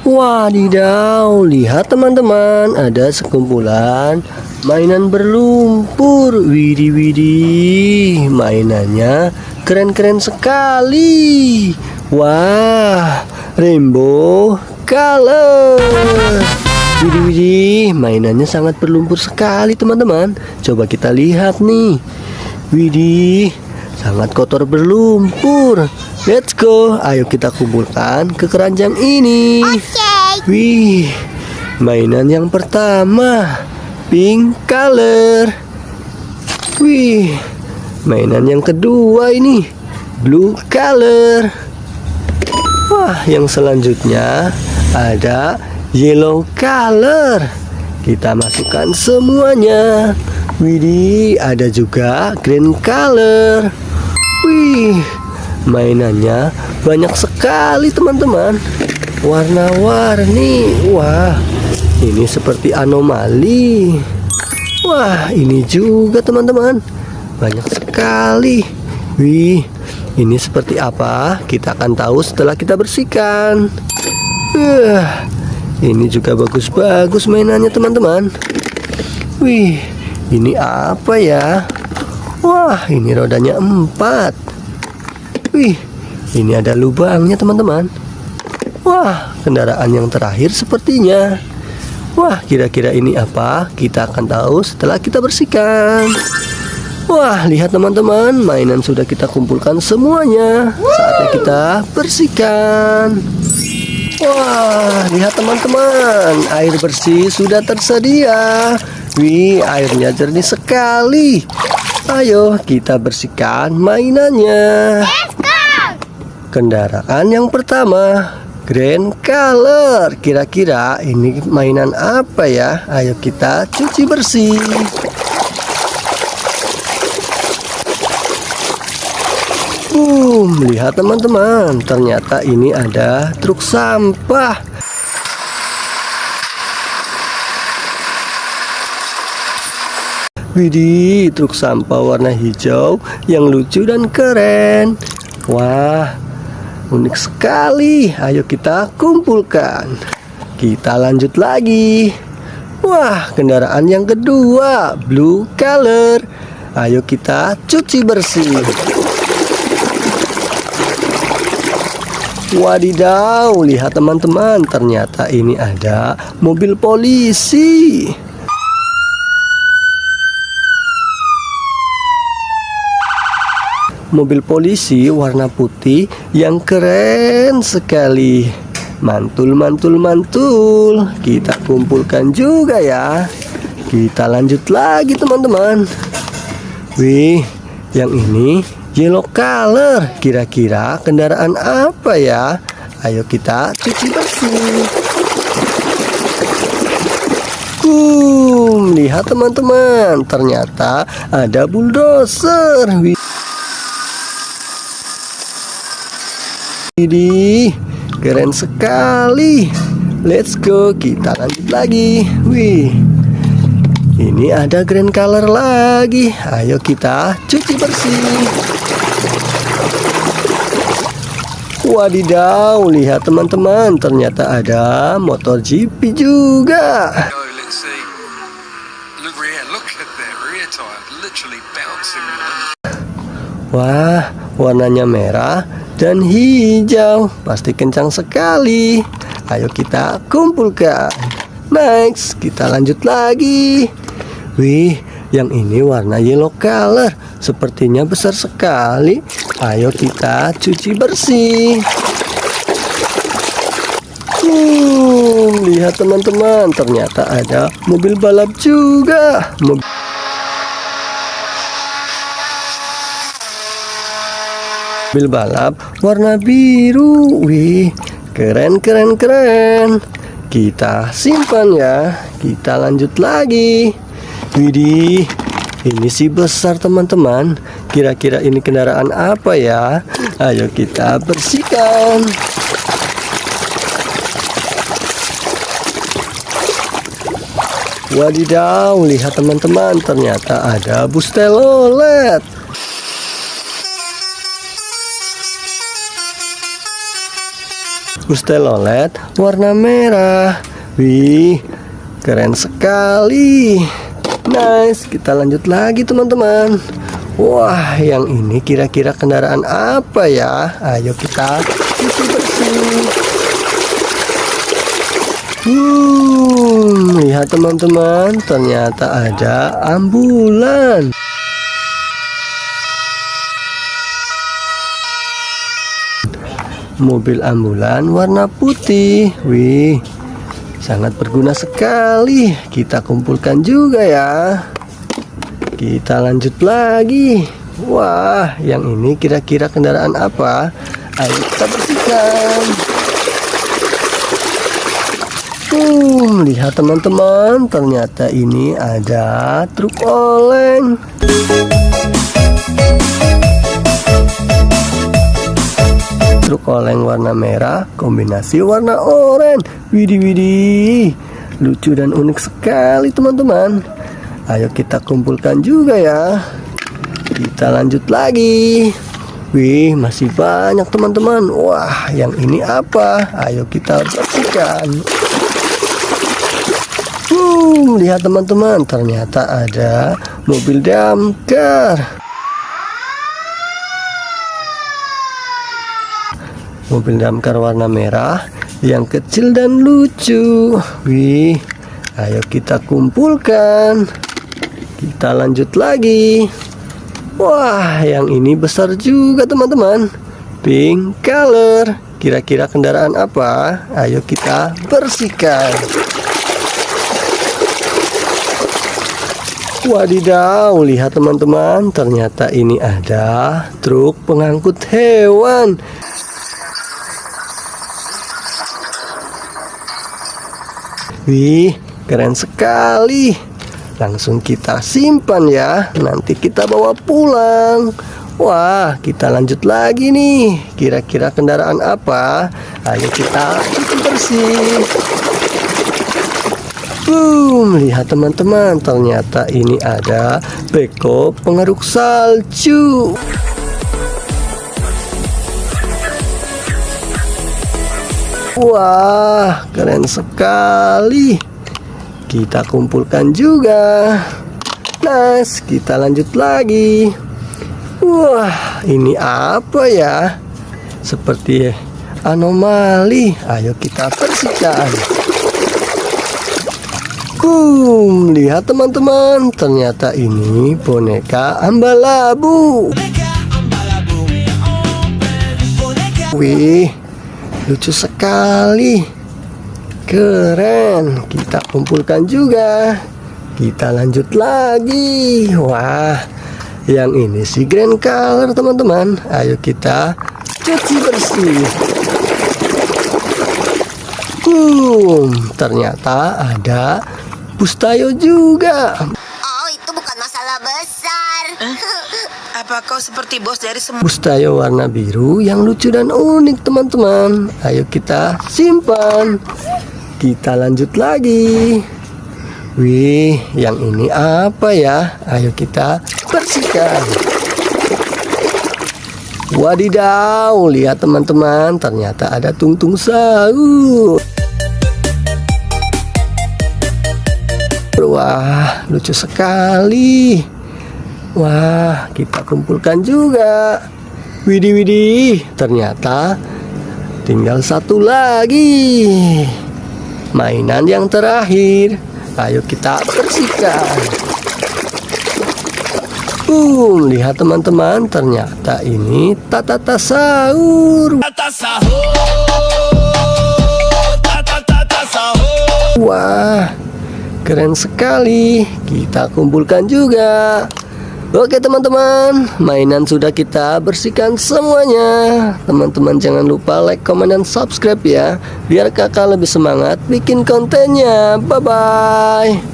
Wadidaw, lihat teman-teman, ada sekumpulan mainan berlumpur. Widih, widih, mainannya keren-keren sekali. Wah, rainbow color. Widih, widih, mainannya sangat berlumpur sekali teman-teman. Coba kita lihat nih. Widih, sangat kotor berlumpur. Let's go, ayo kita kumpulkan ke keranjang ini. Wih, mainan yang pertama pink color. Wih, mainan yang kedua ini blue color. Wah, yang selanjutnya ada yellow color. Kita masukkan semuanya. Widih, ada juga green color. Wih, mainannya banyak sekali teman-teman, warna-warni. Wah, ini seperti anomali. Wah, ini juga teman-teman, banyak sekali. Wih, ini seperti apa? Kita akan tahu setelah kita bersihkan. Ini juga bagus-bagus mainannya teman-teman. Wih, ini apa ya? Wah, ini rodanya 4. Wih, ini ada lubangnya teman-teman. Wah, kendaraan yang terakhir sepertinya. Wah, kira-kira ini apa? Kita akan tahu setelah kita bersihkan. Wah, lihat teman-teman, mainan sudah kita kumpulkan semuanya. Saatnya kita bersihkan. Wah, lihat teman-teman, air bersih sudah tersedia. Wih, airnya jernih sekali. Ayo kita bersihkan mainannya. Kendaraan yang pertama green color. Kira-kira ini mainan apa ya? Ayo kita cuci bersih. Lihat teman-teman, ternyata ini ada truk sampah. Widih, truk sampah warna hijau yang lucu dan keren. Wah, unik sekali. Ayo kita kumpulkan. Kita lanjut lagi. Wah, kendaraan yang kedua blue color. Ayo kita cuci bersih. Wadidaw, lihat teman-teman, ternyata ini ada mobil polisi. Mobil polisi warna putih yang keren sekali. Mantul, mantul, mantul. Kita kumpulkan juga ya. Kita lanjut lagi teman-teman. Wih, yang ini yellow color. Kira-kira kendaraan apa ya? Ayo kita cuci bersih. Lihat teman-teman, ternyata ada bulldozer. Widih, keren sekali. Let's go, kita lanjut lagi. Wih, ini ada green color lagi. Ayo kita cuci bersih. Wadidaw, lihat teman-teman, ternyata ada motor GP juga. Wah, warnanya merah dan hijau, pasti kencang sekali. Ayo kita kumpulkan. Next, kita lanjut lagi. Wih, yang ini warna yellow color, sepertinya besar sekali. Ayo kita cuci bersih. Lihat teman-teman, ternyata ada mobil balap juga. Mobil balap warna biru. Wih, keren, keren, keren. Kita simpan ya. Kita lanjut lagi. Widih, ini sih besar teman-teman. Kira-kira ini kendaraan apa ya? Ayo kita bersihkan. Wadidaw, lihat teman-teman, ternyata ada bus telolet. Ustelolet warna merah. Wih, keren sekali. Nice, kita lanjut lagi teman-teman. Wah, yang ini kira-kira kendaraan apa ya? Ayo kita cuci bersih. Lihat teman-teman, ternyata ada ambulan. Mobil ambulan warna putih. Wih, sangat berguna sekali. Kita kumpulkan juga ya. Kita lanjut lagi. Wah, yang ini kira-kira kendaraan apa? Ayo kita bersihkan. Lihat teman-teman, ternyata ini ada truk oleng. Truk oleng warna merah, kombinasi warna oranye. Widih widih, lucu dan unik sekali teman-teman. Ayo kita kumpulkan juga ya. Kita lanjut lagi. Wih, masih banyak teman-teman. Wah, yang ini apa? Ayo kita bersihkan. Lihat teman-teman, ternyata ada mobil damkar. Mobil damkar warna merah yang kecil dan lucu. Wih, ayo kita kumpulkan. Kita lanjut lagi. Wah, yang ini besar juga teman-teman. Pink color. Kira-kira kendaraan apa? Ayo kita bersihkan. Wadidaw, lihat teman-teman, ternyata ini ada truk pengangkut hewan. Wih, keren sekali. Langsung kita simpan ya, nanti kita bawa pulang. Wah, kita lanjut lagi nih. Kira-kira kendaraan apa? Ayo kita cuci bersih. Lihat teman-teman, ternyata ini ada beko pengeruk salju. Wah, keren sekali. Kita kumpulkan juga. Nice, kita lanjut lagi. Wah, ini apa ya? Seperti anomali. Ayo kita bersihkan. Lihat teman-teman, ternyata ini boneka Ambalabu. Wih, lucu sekali. Keren. Kita kumpulkan juga. Kita lanjut lagi. Wah, yang ini sih green color teman-teman. Ayo kita cuci bersih. Ternyata ada bus Tayo juga. Oh, itu bukan masalah besar. Apa kau seperti bos dari semua? Bus Tayo warna biru yang lucu dan unik teman-teman. Ayo kita simpan. Kita lanjut lagi. Wih, yang ini apa ya? Ayo kita bersihkan. Wadidaw, lihat teman-teman, ternyata ada tungtung sahur. Wah, lucu sekali. Wah, kita kumpulkan juga. Widih widih, ternyata tinggal satu lagi. Mainan yang terakhir. Ayo kita bersihkan. Lihat teman-teman, ternyata ini tata sahur. Wah, keren sekali. Kita kumpulkan juga. Oke teman-teman, mainan sudah kita bersihkan semuanya. Teman-teman jangan lupa like, comment, dan subscribe ya, biar kakak lebih semangat bikin kontennya. Bye-bye.